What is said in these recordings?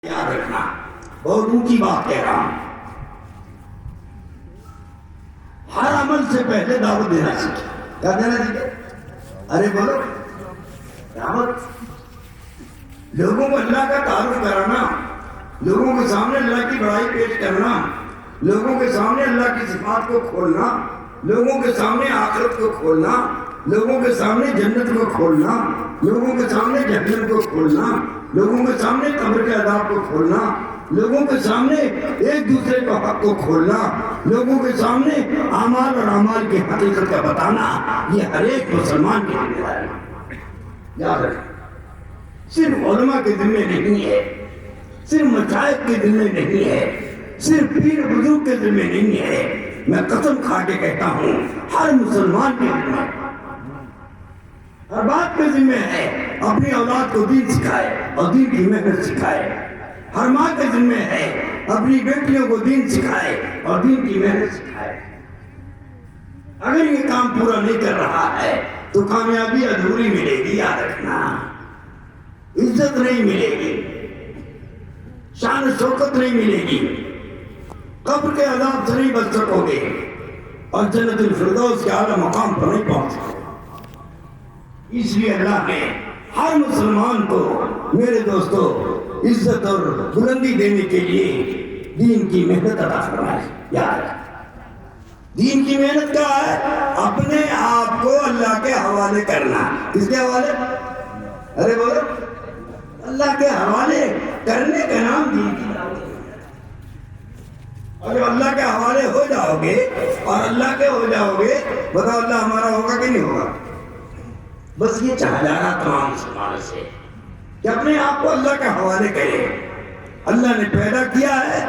یاد رکھنا، بہت اونچی بات کہہ رہا ہوں۔ ہر عمل سے پہلے دعوت دینا سیکھے۔ کیا دینا سیکھے؟ ارے بولو دعوت، لوگوں کو اللہ کا تعارف کرانا، لوگوں کے سامنے اللہ کی بڑائی پیش کرنا، لوگوں کے سامنے اللہ کی صفات کو کھولنا، لوگوں کے سامنے آخرت کو کھولنا، لوگوں کے سامنے جنت کو کھولنا، لوگوں کے سامنے جہنم کو کھولنا، لوگوں کے سامنے قبر کے عذاب کو کھولنا، لوگوں کے سامنے ایک دوسرے کو حق کو کھولنا، لوگوں کے سامنے اعمال اور اعمال کی حقیقت کا بتانا، یہ ہر ایک مسلمان کی ذمہ داری ہے۔ یاد رکھیں، صرف علماء کے ذمہ نہیں ہے، صرف مشائخ کے ذمہ نہیں ہے، صرف پیر بزرگ کے ذمہ نہیں ہے، میں قسم کھا کے کہتا ہوں ہر مسلمان کے ذمہ ہے، ہر بات پہ ذمہ ہے، اپنی اولاد کو دین سکھائے اور دین کی محنت سکھائے۔ ہر ماں کے ذمہ ہے اپنی بیٹیوں کو دین سکھائے اور دین کی محنت سکھائے۔ اگر یہ کام پورا نہیں کر رہا ہے تو کامیابی ادھوری ملے گی، یاد رکھنا، عزت نہیں ملے گی، شان و شوکت نہیں ملے گی، قبر کے عذاب سے نہیں بچ سکو گے اور جنت الفردوس کے اعلیٰ مقام پر نہیں پہنچ سکو۔ اس لیے اللہ نے ہر مسلمان کو، میرے دوستو، عزت اور بلندی دینے کے لیے دین کی محنت عطا فرمائی۔ یاد رکھ، دین کی محنت کیا ہے؟ اپنے آپ کو اللہ کے حوالے کرنا۔ کس کے حوالے؟ ارے بولو، اللہ کے حوالے کرنے کا نام دین کی دعوت ہے۔ اور جب اللہ کے حوالے ہو جاؤ گے اور اللہ کے ہو جاؤ گے، بتاؤ اللہ ہمارا ہوگا کہ نہیں ہوگا؟ بس یہ چاہا جا رہا تمام مسلمانوں سے کہ اپنے آپ کو اللہ کے حوالے کرے۔ اللہ نے پیدا کیا ہے،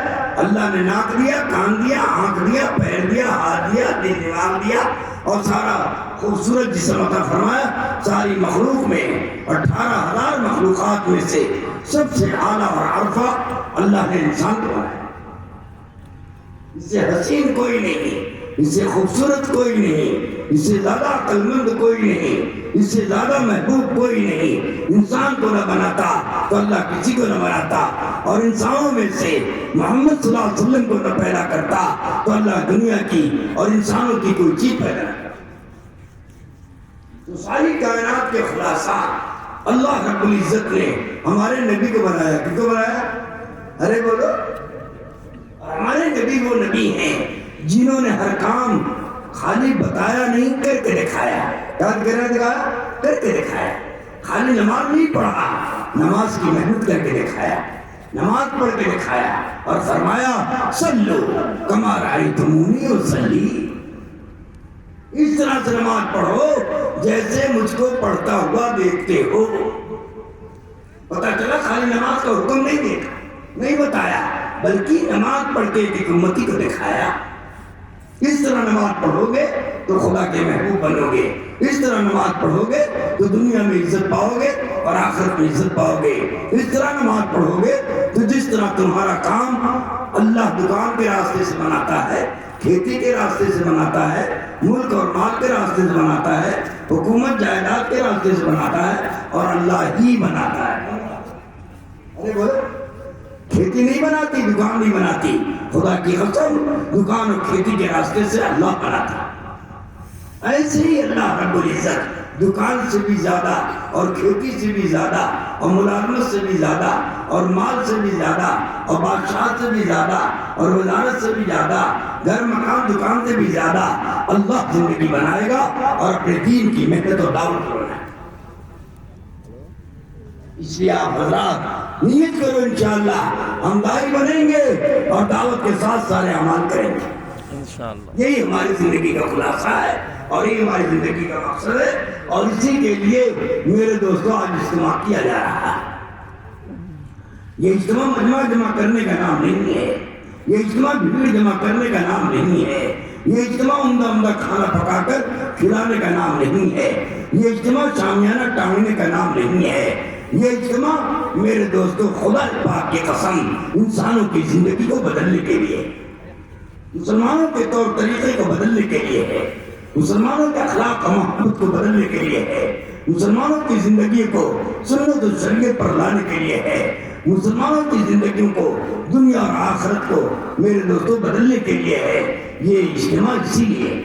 اللہ نے ناک دیا، کان دیا، آنکھ دیا، پیر دیا، ہاتھ دیا، دل دماغ دیا اور سارا خوبصورت جسم عطا فرمایا۔ ساری مخلوق میں 18,000 مخلوقات میں سے سب سے اعلیٰ اور عرفہ اللہ نے انسان کو بنایا۔ اس سے حسین کوئی نہیں، اس سے خوبصورت کوئی نہیں، اس سے زیادہ عقل مند کوئی نہیں، اس سے زیادہ محبوب کوئی نہیں۔ انسان کو نہ بناتا تو اللہ کسی کو نہ بناتا، اور انسانوں میں سے محمد صلی اللہ علیہ وسلم کو نہ پیدا کرتا تو اللہ دنیا کی اور انسانوں کی کوئی چیز پیدا نہ کرتا۔ تو ساری کائنات کے خلاصہ اللہ رب العزت نے ہمارے نبی کو بنایا۔ کس کو بنایا؟ ارے بولو، ہمارے نبی وہ نبی ہیں جنہوں نے ہر کام خالی بتایا نہیں، کر کے دکھایا۔ یاد کرنا دکھایا، کر کے دکھایا۔ خالی نماز نہیں پڑھا، نماز کی محنت کر کے دکھایا، نماز پڑھ کے دکھایا اور فرمایا صلو کما رأیتمونی اصلی، اس طرح سے نماز پڑھو جیسے مجھ کو پڑھتا ہوا دیکھتے ہو۔ پتہ چلا خالی نماز کا حکم نہیں دیکھا، نہیں بتایا، بلکہ نماز پڑھ کے ایک امتی کو دکھایا۔ اس طرح نماز پڑھو گے تو خدا کے محبوب بنو گے، اس طرح نماز پڑھو گے تو دنیا میں عزت پاؤ گے اور آخرت میں عزت پاؤ گے۔ اس طرح نماز پڑھو گے تو جس طرح تمہارا کام اللہ دکان کے راستے سے بناتا ہے، کھیتی کے راستے سے بناتا ہے، ملک اور مال کے راستے سے بناتا ہے، حکومت جائیداد کے راستے سے بناتا ہے، اور اللہ ہی بناتا ہے۔ ارے بولو، کھیتی نہیں بناتی، دکان نہیں بناتی، خدا کی قسم دکان اور کھیتی کے راستے سے اللہ بناتا۔ ایسے ہی اللہ رب العزت دکان سے بھی زیادہ اور کھیتی سے بھی زیادہ اور ملازمت سے بھی زیادہ اور مال سے بھی زیادہ اور بادشاہ سے بھی زیادہ اور وزارت سے بھی زیادہ، گھر مکان دکان سے بھی زیادہ اللہ زندگی بنائے گا اور اپنے دین کی محنت اور دعوت کو بنائے گا۔ اس لیے آپ حضرات نیت کرو، انشاءاللہ ہم داعی بنیں گے اور دعوت کے ساتھ سارے اعمال کریں گے انشاءاللہ۔ یہی ہماری زندگی کا خلاصہ ہے اور یہی ہماری زندگی کا مقصد ہے، اور اسی کے لیے میرے دوستوں آج اجتماع کیا جا رہا ہے۔ یہ اجتماع مجمع جمع کرنے کا نام نہیں ہے، یہ اجتماع بھیڑ جمع کرنے کا نام نہیں ہے، یہ اجتماع عمدہ عمدہ کھانا پکا کر کھلانے کا نام نہیں ہے، یہ اجتماع شامیانہ ٹانگنے کا نام نہیں ہے۔ یہ اجتماع میرے دوستوں خدا پاک کی قسم انسانوں کی زندگی کو بدلنے کے لیے، مسلمانوں کے طور طریقے کو بدلنے کے لیے ہے، مسلمانوں کے اخلاق و محبت کو بدلنے کے لیے ہے، مسلمانوں کی زندگی کو سنت و شریعت پر لانے کے لیے ہے، مسلمانوں کی زندگیوں کو، دنیا اور آخرت کو میرے دوستوں بدلنے کے لیے ہے یہ اجتماع، اسی لیے